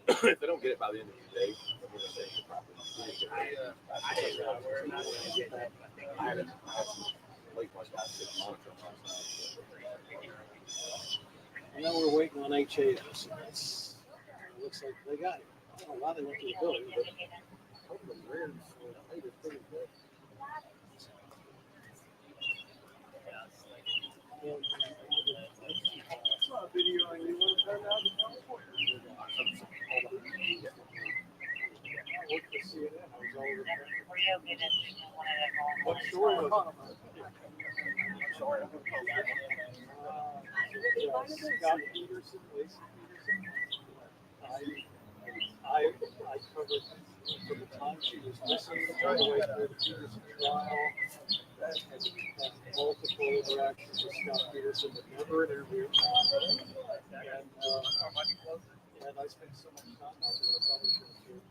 If they don't get it by the end of the day, I had some late watch guys sitting monitoring last night. Now we're waiting on HAS. It looks like they got it. I don't know why they went to the building, but hopefully they're pretty good. Video on you want to turn out what shore was Scott Peterson, Lacey Peterson. I covered from the time she was missing all the way through the Peterson trial. Had multiple interactions with Scott Peterson, but never an interview. And I spent so much time out there, I probably should have said,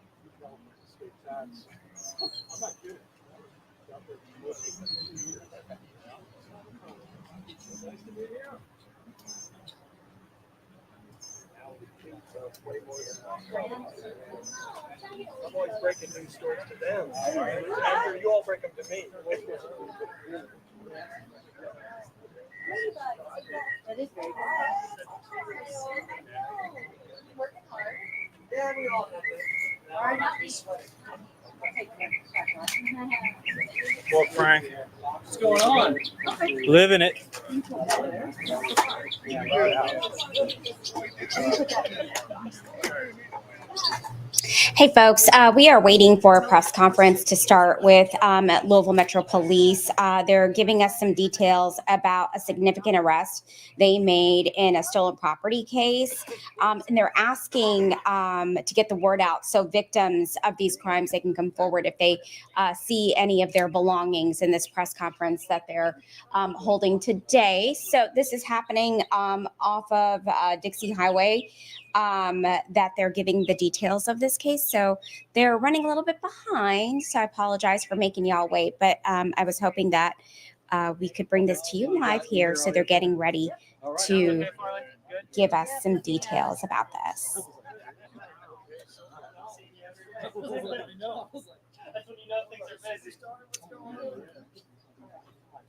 California state tax. I'm not kidding. Out there for most of 2 years. Nice to meet you. I'm always breaking news stories to them. After you all break them to me. That is very good. Working hard. Yeah, we all have it. All right, not this way. Well, Frank, What's going on? living it. Hey, folks, we are waiting for a press conference to start with Louisville Metro Police. They're giving us some details about a significant arrest they made in a stolen property case. And they're asking to get the word out so victims of these crimes, they can come forward if they see any of their belongings in this press conference that they're holding today. So this is happening off of Dixie Highway. That they're giving the details of this case. So they're running a little bit behind. So I apologize for making y'all wait, but I was hoping that we could bring this to you live here. So they're getting ready to give us some details about this.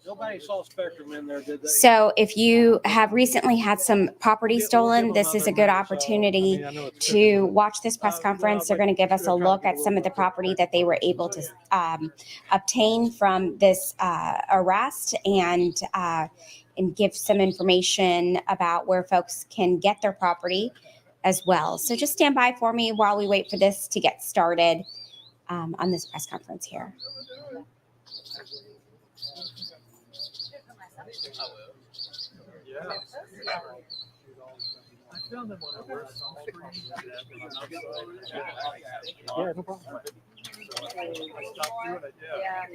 Nobody saw Spectrum in there, did they? So if you have recently had some property stolen, this is a good opportunity to watch this press conference. They're going to give us a look at some of the property that they were able to obtain from this arrest and give some information about where folks can get their property as well. So just stand by for me while we wait for this to get started on this press conference here. Yeah. I found them on a word song screen. Yeah, no problem. So I stopped doing it, yeah.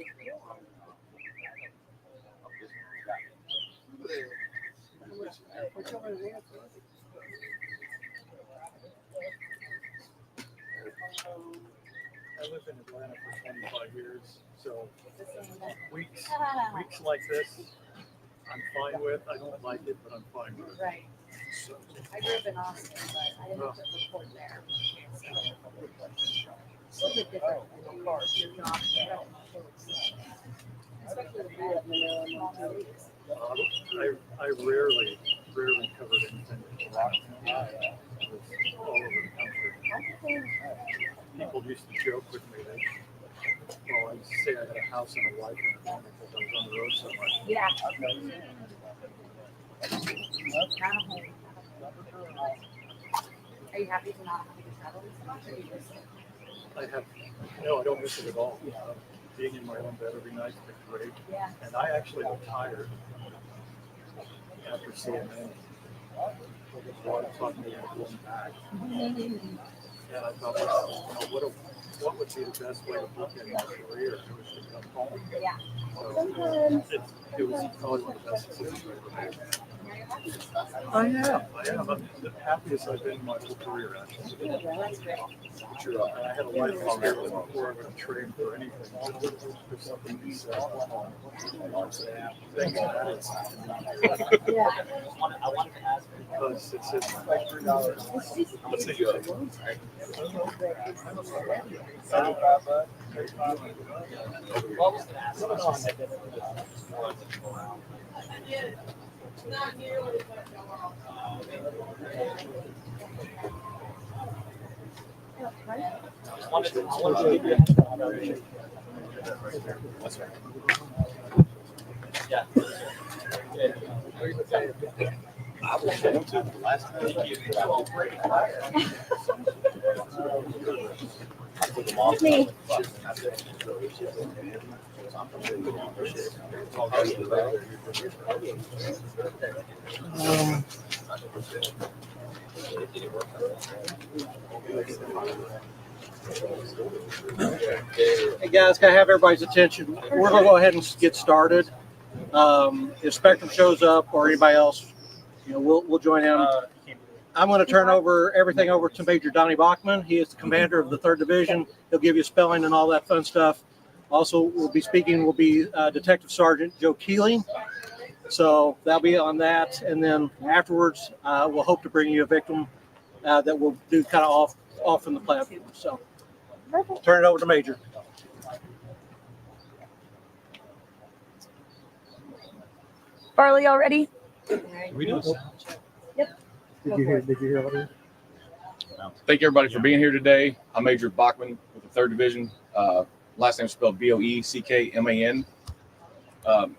I lived in Atlanta for 25 years, so weeks like this, I'm fine with. I don't like it, but I'm fine with it. Right. So, I grew up in Austin, but I didn't report there. So it's a bit different than your job, especially the people in the small cities. I rarely covered anything all over the country. People used to joke with me that, well, I used to say I had a house and a wife and a family because I was on the road so much. Yeah. Are you happy to not having to travel as much, or you just? I don't miss it at all. Being in my own bed every night has been great. Yeah. And I actually retired after CNN. Water taught me how to go back. And I thought, what would be the best way to book in my career? It was to come home. Yeah. So it was probably one of the best decisions I ever made. I am. I'm the happiest I've been in my whole career, actually. And I had a life experience before I would trade for anything. For something to sell. Thanks, Matt. Because it's let's see. I was going to the last time. Me. Hey guys, can I have everybody's attention? We're going to go ahead and get started. If Spectrum shows up or anybody else, we'll join in. I'm going to turn everything over to Major Donnie Bachman. He is the commander of the 3rd Division. He'll give you spelling and all that fun stuff. Also, will be Detective Sergeant Joe Keeling. So that'll be on that. And then afterwards, we'll hope to bring you a victim that will do kind of off from the platform. So turn it over to Major. Barley already? We do a sound check. Yep. Did you hear what he said? Thank you, everybody, for being here today. I'm Major Bachman with the 3rd Division. Last name is spelled Boeckman.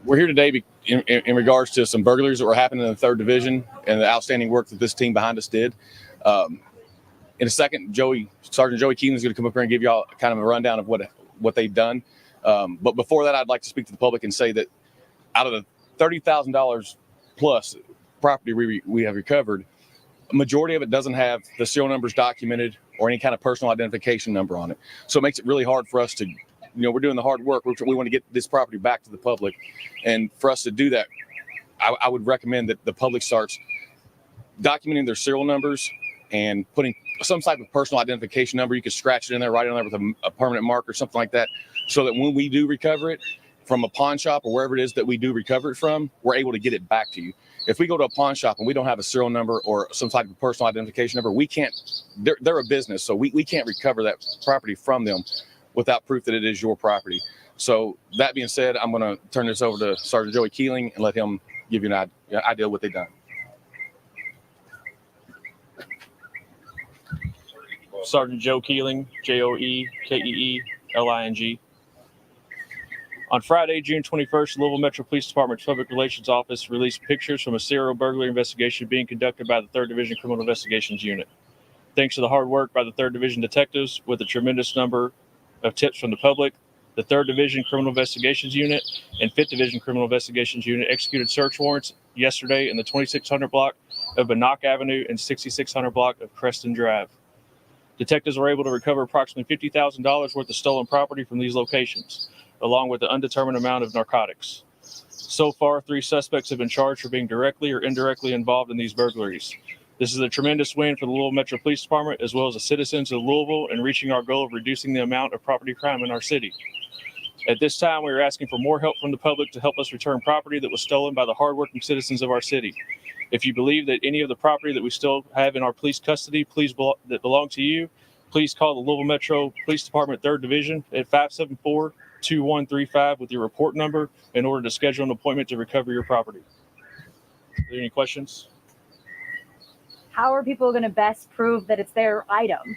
We're here today in regards to some burglaries that were happening in the 3rd Division and the outstanding work that this team behind us did. In a second, Sergeant Joey Keeling is going to come up here and give you all kind of a rundown of what they've done. But before that, I'd like to speak to the public and say that out of the $30,000 plus property we have recovered, a majority of it doesn't have the serial numbers documented or any kind of personal identification number on it. So it makes it really hard for us to, we're doing the hard work. We want to get this property back to the public. And for us to do that, I would recommend that the public starts documenting their serial numbers and putting some type of personal identification number. You can scratch it in there, write it on there with a permanent marker, something like that, so that when we do recover it from a pawn shop or wherever it is that we do recover it from, we're able to get it back to you. If we go to a pawn shop and we don't have a serial number or some type of personal identification number, we can't, they're a business, so we can't recover that property from them without proof that it is your property. So that being said, I'm going to turn this over to Sergeant Joey Keeling and let him give you an idea of what they've done. Sergeant Joe Keeling, Joekeeling. On Friday, June 21st, the Louisville Metro Police Department's Public Relations Office released pictures from a serial burglary investigation being conducted by the 3rd Division Criminal Investigations Unit. Thanks to the hard work by the 3rd Division detectives with a tremendous number of tips from the public, the 3rd Division Criminal Investigations Unit and 5th Division Criminal Investigations Unit executed search warrants yesterday in the 2600 block of Bannock Avenue and 6600 block of Creston Drive. Detectives were able to recover approximately $50,000 worth of stolen property from these locations, along with an undetermined amount of narcotics. So far, 3 suspects have been charged for being directly or indirectly involved in these burglaries. This is a tremendous win for the Louisville Metro Police Department, as well as the citizens of Louisville, in reaching our goal of reducing the amount of property crime in our city. At this time, we are asking for more help from the public to help us return property that was stolen by the hardworking citizens of our city. If you believe that any of the property that we still have in our police custody that belong to you, please call the Louisville Metro Police Department 3rd Division at 574-2135 with your report number in order to schedule an appointment to recover your property. Are there any questions? How are people going to best prove that it's their item?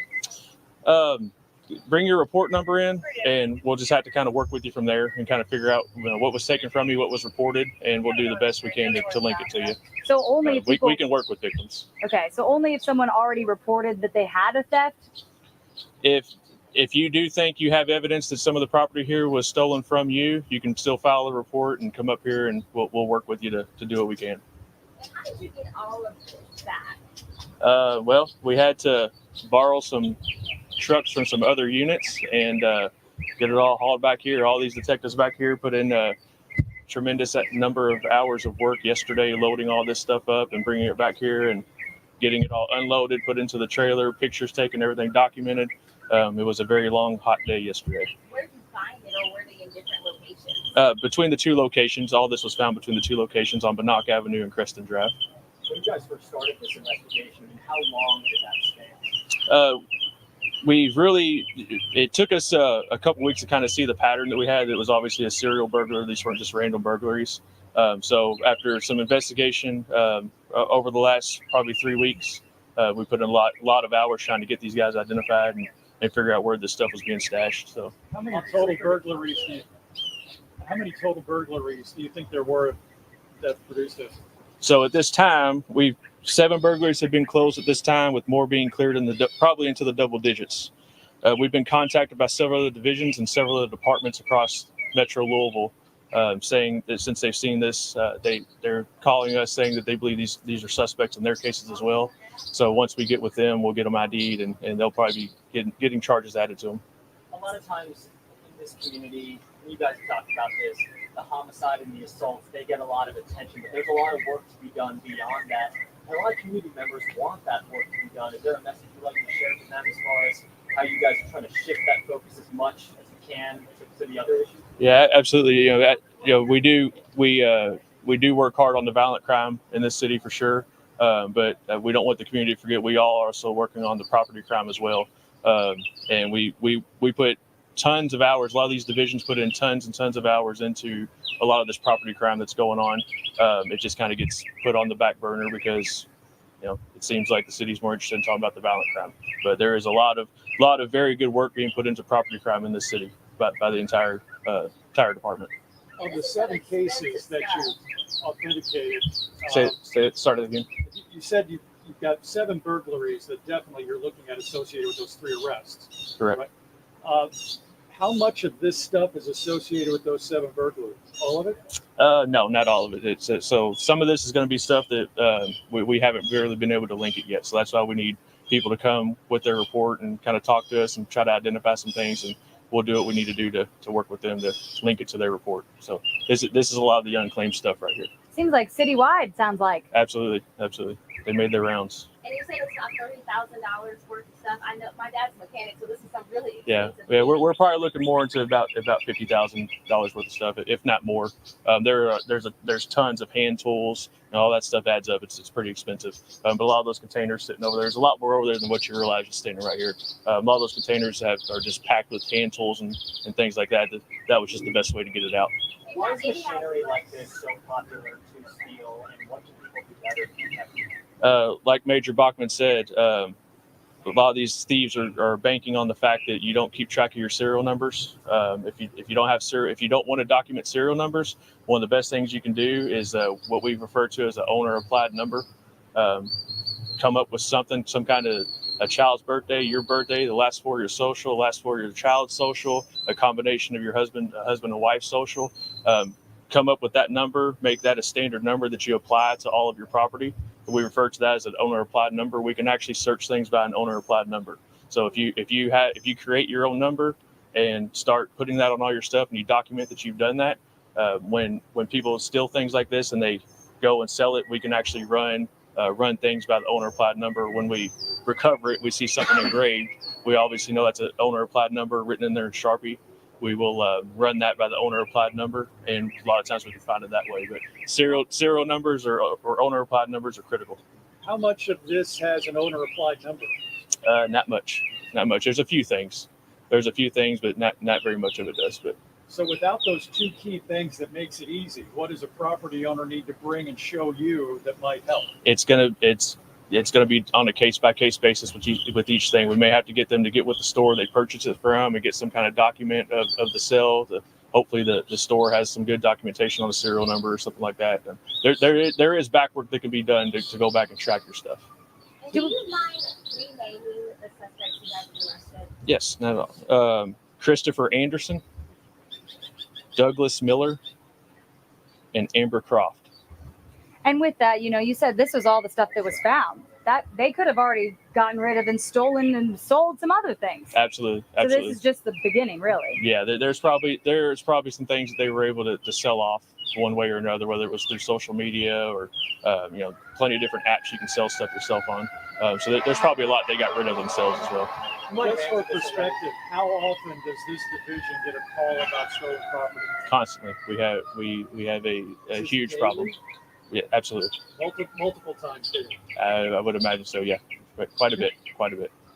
Bring your report number in, and we'll just have to kind of work with you from there and kind of figure out what was taken from you, what was reported, and we'll do the best we can to link it to you. So only if people... we can work with victims. Okay, so only if someone already reported that they had a theft? If you do think you have evidence that some of the property here was stolen from you, you can still file a report and come up here, and we'll work with you to do what we can. How did you get all of that? Well, we had to borrow some trucks from some other units and get it all hauled back here. All these detectives back here put in tremendous number of hours of work yesterday, loading all this stuff up and bringing it back here and getting it all unloaded, put into the trailer, pictures taken, everything documented. It was a very long, hot day yesterday. Where did you find it, or were they in different locations? Between the two locations, all this was found between the two locations on Bannock Avenue and Creston Drive. When you guys first started this investigation, and how long did that stand? It took us a couple weeks to kind of see the pattern that we had. It was obviously a serial burglar. These weren't just random burglaries. So after some investigation over the last probably 3 weeks, we put in a lot of hours trying to get these guys identified and figure out where this stuff was being stashed. So How many total burglaries do you think there were that produced this? So at this time, 7 burglaries have been closed at this time, with more being cleared in probably into the double digits. We've been contacted by several other divisions and several other departments across Metro Louisville, saying that since they've seen this, they're calling us saying that they believe these are suspects in their cases as well. So once we get with them, we'll get them ID'd, and they'll probably be getting charges added to them. A lot of times in this community, and you guys have talked about this, the homicide and the assaults, they get a lot of attention, but there's a lot of work to be done beyond that. And a lot of community members want that work to be done. Is there a message you'd like to share with them as far as how you guys are trying to shift that focus as much as you can to the other issues? Yeah, absolutely. We do work hard on the violent crime in this city for sure. But we don't want the community to forget we all are also working on the property crime as well. And we put tons of hours. A lot of these divisions put in tons and tons of hours into a lot of this property crime that's going on. It just kind of gets put on the back burner because, it seems like the city's more interested in talking about the violent crime. But there is a lot of very good work being put into property crime in this city by the entire department. Of the 7 cases that you authenticated, Start it again. you said you've got 7 burglaries that definitely you're looking at associated with those 3 arrests. Correct. Right? How much of this stuff is associated with those 7 burglaries? All of it? No, not all of it. So some of this is going to be stuff that we haven't really been able to link it yet. So that's why we need people to come with their report and kind of talk to us and try to identify some things, and we'll do what we need to do to work with them to link it to their report. So this is a lot of the unclaimed stuff right here. Seems like citywide, sounds like. Absolutely. They made their rounds. And you said it's about $30,000 worth of stuff. I know my dad's a mechanic, so this is some really Yeah, expensive. we're probably looking more into about $50,000 worth of stuff, if not more. There's tons of hand tools, and all that stuff adds up. It's pretty expensive. But a lot of those containers sitting over there's a lot more over there than what you realize just standing right here. A lot of those containers are just packed with hand tools and things like that. That was just the best way to get it out. Why is machinery like this so popular to steal, and what can people do better to protect it? Like Major Bachman said, a lot of these thieves are banking on the fact that you don't keep track of your serial numbers. If you don't want to document serial numbers, one of the best things you can do is what we refer to as an owner applied number. Come up with some kind of a child's birthday, your birthday, the last 4 of your social, the last 4 of your child's social, a combination of your husband and wife social. Come up with that number, make that a standard number that you apply to all of your property. We refer to that as an owner applied number. We can actually search things by an owner applied number. So if you create your own number and start putting that on all your stuff, and you document that you've done that, when people steal things like this and they go and sell it, we can actually run things by the owner applied number. When we recover it, we see something engraved. We obviously know that's an owner applied number written in there in Sharpie. We will run that by the owner applied number, and a lot of times we can find it that way. But serial numbers or owner applied numbers are critical. How much of this has an owner applied number? Not much. There's a few things, but not very much of it does. But So without those 2 key things that makes it easy, what does a property owner need to bring and show you that might help? it's gonna be on a case by case basis with each thing. We may have to get them to get with the store they purchase it from and get some kind of document of the sale. Hopefully the store has some good documentation on the serial number or something like that. And there is back work that can be done to go back and track your stuff. Do you mind renaming the suspects you guys arrested? Yes, not at all. Christopher Anderson, Douglas Miller, and Amber Croft. And with that, you said this was all the stuff that was found. that they could have already gotten rid of and stolen and sold some other things. Absolutely. So this is just the beginning, really. Yeah, there's probably some things that they were able to sell off one way or another, whether it was through social media or plenty of different apps you can sell stuff yourself on. So there's probably a lot they got rid of themselves as well. Just for perspective, how often does this division get a call about stolen property? Constantly, we have a huge problem. Yeah, absolutely. Multiple times too. I would imagine so. Yeah, but quite a bit.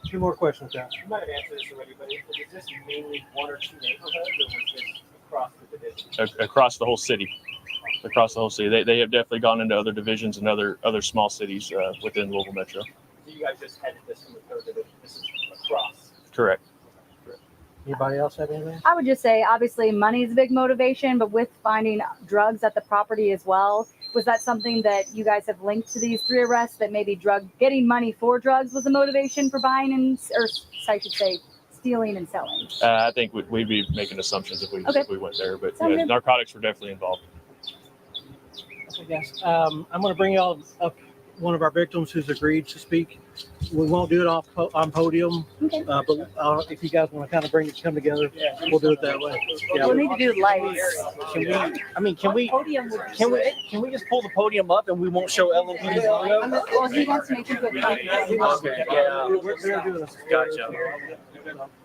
Two more questions, guys. You might have answered this already, but is this mainly one or two neighborhoods, or was this across the division? Across the whole city. Across the whole city, they have definitely gone into other divisions and other small cities within Louisville Metro. So you guys just headed this from the third division. This is across. Correct. Anybody else have anything? I would just say, obviously, money is a big motivation, but with finding drugs at the property as well, was that something that you guys have linked to these 3 arrests, that maybe getting money for drugs was a motivation for buying or I should say, stealing and selling? I think we'd be making assumptions if we went there, but Sounds good. narcotics were definitely involved. Okay, guys. I'm going to bring y'all up one of our victims who's agreed to speak. We won't do it on podium, Okay. but if you guys want to kind of come together, we'll do it that way. Yeah. We'll need to do lights. Can we just pull the podium up and we won't show LMPD logo? Well, he wants to make you good. Okay, yeah. We're doing this. Gotcha.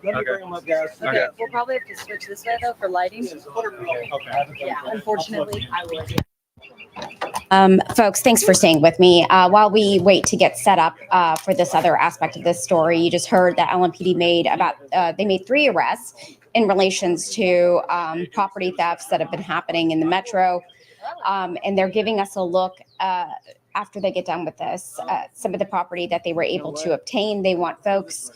Let me bring them up, guys. Okay, we'll probably have to switch this way though for lighting. Yeah, unfortunately, I will. Folks, thanks for staying with me. While we wait to get set up for this other aspect of this story, you just heard that LMPD made 3 arrests in relations to property thefts that have been happening in the metro. And they're giving us a look after they get done with this, some of the property that they were able to obtain. They want folks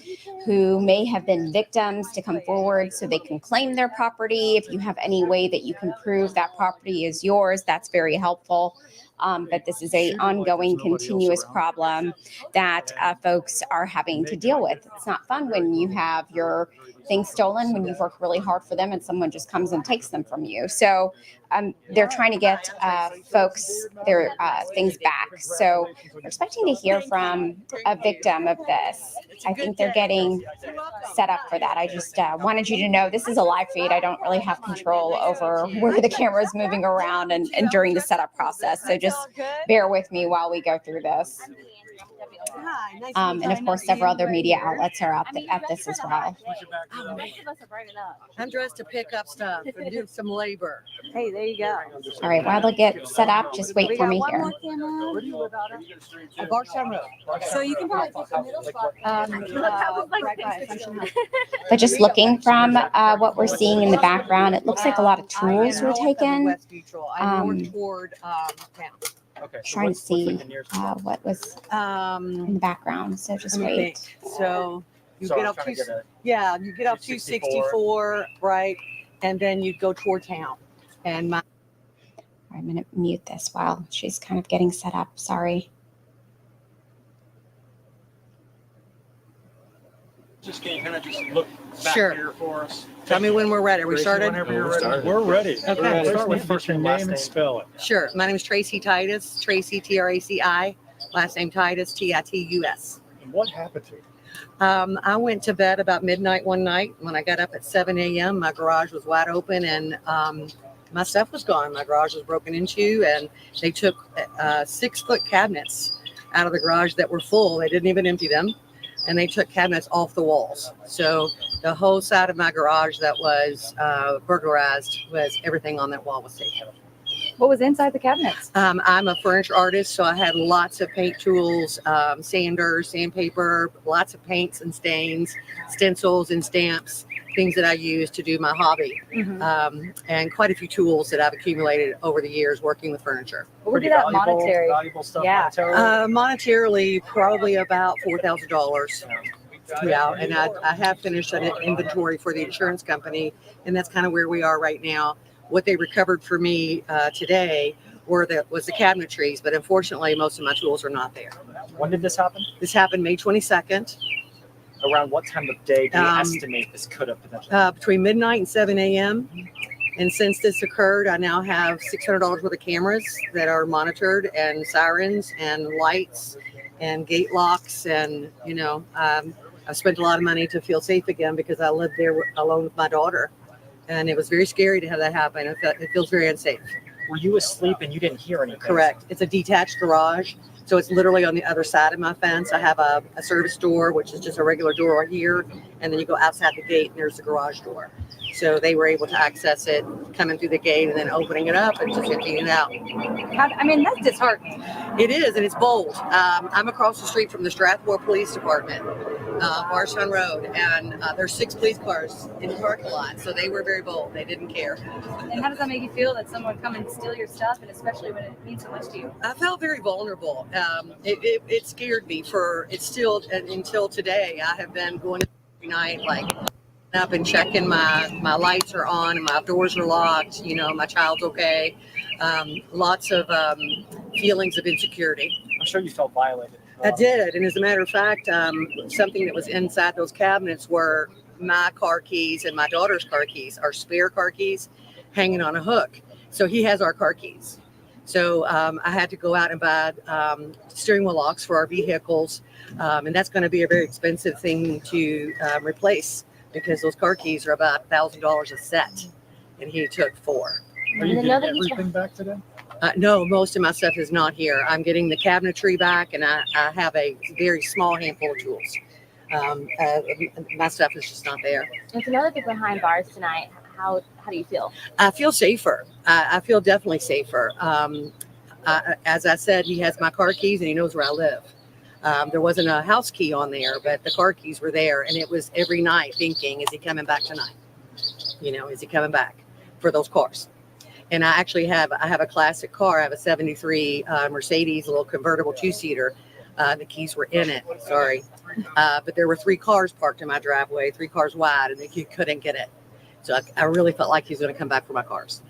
who may have been victims to come forward so they can claim their property. If you have any way that you can prove that property is yours, that's very helpful. But this is an ongoing, continuous problem that folks are having to deal with. It's not fun when you have your things stolen, when you've worked really hard for them and someone just comes and takes them from you. So they're trying to get folks their things back. So we're expecting to hear from a victim of this. I think they're getting set up for that. I just wanted you to know this is a live feed. I don't really have control over where the camera is moving around and during the setup process. So just bear with me while we go through this. And of course, several other media outlets are at this as well. I'm dressed to pick up stuff and do some labor. Hey, there you go. All right, while they get set up, just wait for me here. Barstown Road. So you can probably take the middle spot. Right by Assumption Hill. But just looking from what we're seeing in the background, it looks like a lot of tools were taken. West Neutral. I'm north toward town. Okay. Trying to see what was in the background. So just Let me wait. think. So you So get I'm off trying to get a- you get off 264, right? And then you go toward town. And I'm going to mute this while she's kind of getting set up. Sorry. Just can you kind of just look back Sure. here for us? tell me when we're ready. Are we Tracy, started? whenever you're ready. We're ready. Okay. Start with first name and spell it. Sure. My name is Tracy Titus. Tracy, Traci. Last name Titus, Titus. And what happened to you? I went to bed about midnight one night. When I got up at 7 a.m., my garage was wide open and my stuff was gone. My garage was broken into, and they took 6-foot cabinets out of the garage that were full. They didn't even empty them, and they took cabinets off the walls. So the whole side of my garage that was burglarized, was everything on that wall was taken. What was inside the cabinets? I'm a furniture artist, so I had lots of paint tools, sanders, sandpaper, lots of paints and stains, stencils and stamps, things that I use to do my hobby, and quite a few tools that I've accumulated over the years working with furniture. What would be that monetary? Valuable stuff. Yeah. Monetarily, probably about $4,000. Yeah, and I have finished an inventory for the insurance company, and that's kind of where we are right now. What they recovered for me today was the cabinetries, but unfortunately, most of my tools are not there. When did this happen? This happened May 22nd, Around what time of day do you estimate this could have potentially? between midnight and 7 a.m. And since this occurred, I now have $600 worth of cameras that are monitored, and sirens and lights and gate locks. And, I spent a lot of money to feel safe again because I lived there alone with my daughter. And it was very scary to have that happen. It feels very unsafe. Were you asleep and you didn't hear anything? Correct. It's a detached garage. So it's literally on the other side of my fence. I have a service door, which is just a regular door here. And then you go outside the gate and there's the garage door. So they were able to access it, coming through the gate and then opening it up and just emptying it out. That's disheartening. It is, and it's bold. I'm across the street from the Strathmore Police Department, Barstown Road, and there's 6 police cars in the parking lot. So they were very bold. They didn't care. And how does that make you feel that someone come and steal your stuff, and especially when it means so much to you? I felt very vulnerable. It scared me until today. I have been going every night, like up and checking my lights are on and my doors are locked. My child's okay. Lots of feelings of insecurity. I'm sure you felt violated. I did, and as a matter of fact, something that was inside those cabinets were my car keys and my daughter's car keys, our spare car keys, hanging on a hook. So he has our car keys. So I had to go out and buy steering wheel locks for our vehicles, and that's going to be a very expensive thing to replace because those car keys are about $1,000 a set, and he took 4. Are you getting everything back today? No, most of my stuff is not here. I'm getting the cabinetry back, and I have a very small handful of tools. My stuff is just not there. And to know that they're behind bars tonight, how do you feel? I feel safer. I feel definitely safer. As I said, he has my car keys, and he knows where I live. There wasn't a house key on there, but the car keys were there, and it was every night thinking, is he coming back tonight? Is he coming back for those cars? And I actually have a classic car. I have a 73 Mercedes, a little convertible 2-seater. The keys were in it. Sorry. But there were 3 cars parked in my driveway, 3 cars wide, and you couldn't get it. So I really felt like he was going to come back for my cars.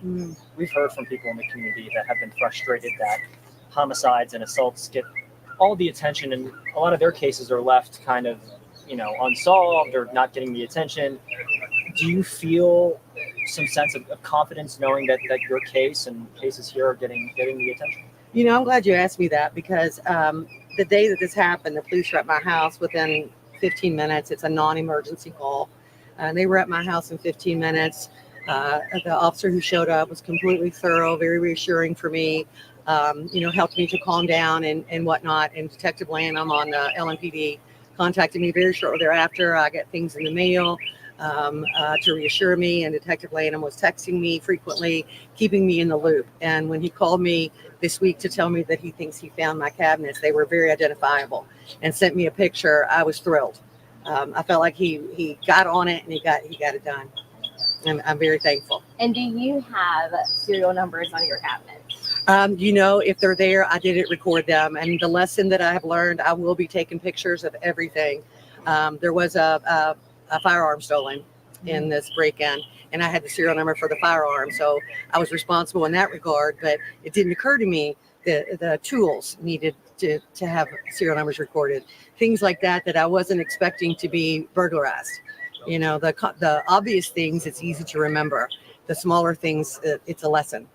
We've heard from people in the community that have been frustrated that homicides and assaults get all the attention, and a lot of their cases are left kind of, unsolved or not getting the attention. Do you feel some sense of confidence knowing that your case and cases here are getting the attention? I'm glad you asked me that because the day that this happened, the police were at my house within 15 minutes. It's a non-emergency call. They were at my house in 15 minutes. The officer who showed up was completely thorough, very reassuring for me, helped me to calm down and whatnot. And Detective Lanham on the LMPD contacted me very shortly thereafter. I got things in the mail to reassure me, and Detective Lanham was texting me frequently, keeping me in the loop. And when he called me this week to tell me that he thinks he found my cabinets, they were very identifiable, and sent me a picture, I was thrilled. I felt like he got on it and he got it done. And I'm very thankful. And do you have serial numbers on your cabinets? If they're there, I didn't record them. And the lesson that I have learned, I will be taking pictures of everything. There was a firearm stolen in this break-in, and I had the serial number for the firearm. So I was responsible in that regard, but it didn't occur to me that the tools needed to have serial numbers recorded. Things like that I wasn't expecting to be burglarized. The obvious things, it's easy to remember. The smaller things, it's a lesson.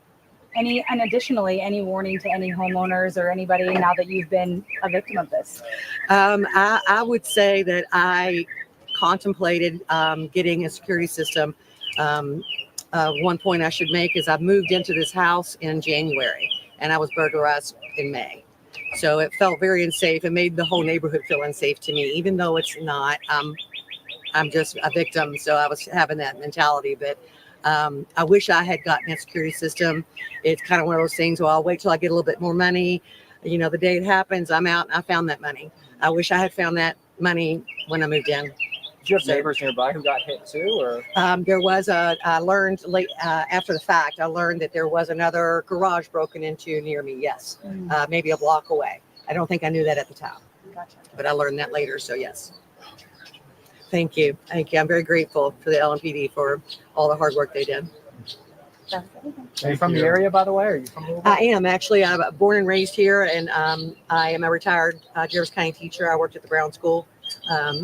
And additionally, any warning to any homeowners or anybody now that you've been a victim of this? I would say that I contemplated getting a security system. One point I should make is I moved into this house in January, and I was burglarized in May. So it felt very unsafe. It made the whole neighborhood feel unsafe to me, even though it's not. I'm just a victim, so I was having that mentality. But I wish I had gotten a security system. It's kind of one of those things, well, I'll wait till I get a little bit more money. The day it happens, I'm out and I found that money. I wish I had found that money when I moved in. Did you have neighbors nearby who got hit too? Or there was I learned late after the fact, I learned that there was another garage broken into near me. Yes. Maybe a block away. I don't think I knew that at the time. Gotcha. But I learned that later. So yes. Thank you. I'm very grateful for the LMPD for all the hard work they did. Are you from the area, by the way? Are you from Louisville? I am actually. I'm born and raised here, and I am a retired Jervis County teacher. I worked at the Brown School,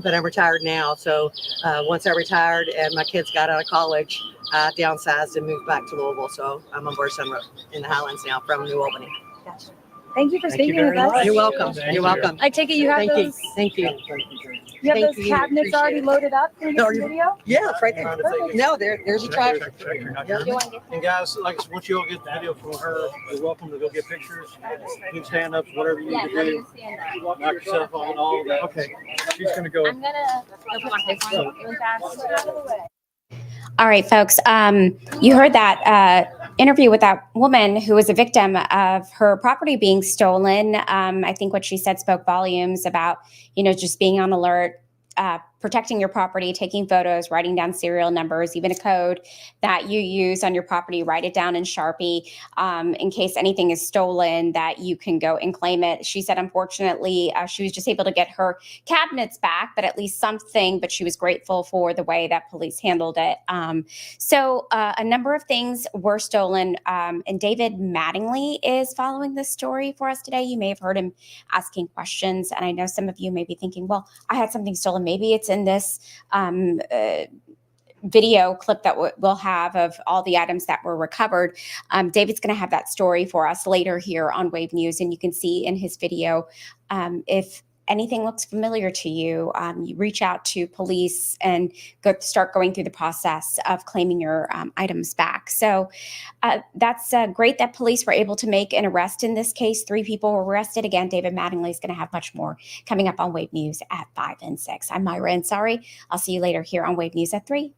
but I'm retired now. So once I retired and my kids got out of college, I downsized and moved back to Louisville. So I'm on Barstown Road in the Highlands now from New Albany. Gotcha. Thank you for Thank you speaking with very us. much. You're welcome. Thank You're you. welcome. I take it you have Thank those. you. Thank you. You have Thank those you. cabinets already Appreciate it. loaded up. Can we get Are some you- video? Yeah, it's right there. Perfect. No, there's a Check, truck. check, you're not Yeah. hearing me? And guys, like I said, once you all get the video from her, you're welcome to go get pictures. You can stand up, whatever you need to do. Knock yourself on all that. Okay, she's gonna go. I'm gonna go put my face on really fast. All right, folks. You heard that interview with that woman who was a victim of her property being stolen. I think what she said spoke volumes about, just being on alert, protecting your property, taking photos, writing down serial numbers, even a code that you use on your property. Write it down in Sharpie in case anything is stolen, that you can go and claim it. She said, unfortunately, she was just able to get her cabinets back, but at least something. But she was grateful for the way that police handled it. So a number of things were stolen. And David Mattingly is following this story for us today. You may have heard him asking questions. And I know some of you may be thinking, well, I had something stolen. Maybe it's in this video clip that we'll have of all the items that were recovered. David's going to have that story for us later here on Wave News. And you can see in his video if anything looks familiar to you, you reach out to police and start going through the process of claiming your items back. So that's great that police were able to make an arrest in this case. 3 people were arrested. Again, David Mattingly is going to have much more coming up on Wave News at 5 and 6. I'm Myra Ansari. I'll see you later here on Wave News at 3.